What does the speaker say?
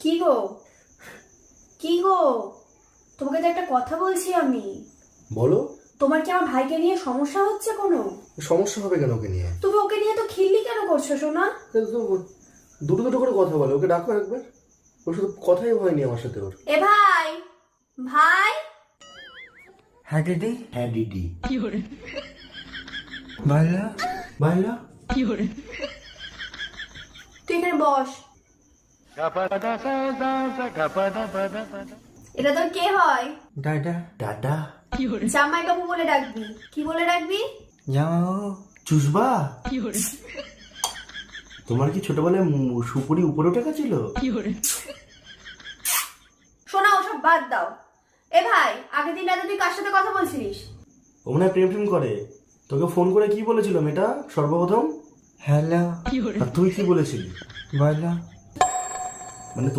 কি গো কি গো, তোমাকে তো একটা কথা বলছি আমি। বলো। তোমার কি আমার ভাইকে নিয়ে সমস্যা হচ্ছে কোনো? সমস্যা হবে কেন ওকে নিয়ে? তুমি ওকে নিয়ে তো খিল্লি কেন করছো সোনা? তো দুটো দুটো করে কথা বলে, ওকে ডাকো একবার। ওর শুধু কথাই হয়নি আমার সাথে ওর। এ ভাই, ভাই। হ্যাঁ দিদি। হ্যাঁ দিদি। ভালো ভাইলা। তুই এখানে বস। এটা তোর কে হয়? দাদা। দাদা। জামাই বাবু বলে ডাকবি। কি বলে ডাকবি? যাও। চুষবা। তোমার কি ছোটবেলায় সুপুরি উপরে উঠে গেছিল? শোনা, ওসব বাদ দাও। এ ভাই, আগের দিন রাতে তুই কার সাথে কথা বলছিলিস? ও মনে হয় প্রেম টেম করে। তোকে ফোন করে কি বলেছিল মেয়েটা সর্বপ্রথম? হ্যালো। আর তুই কি বলেছিলি? বলো।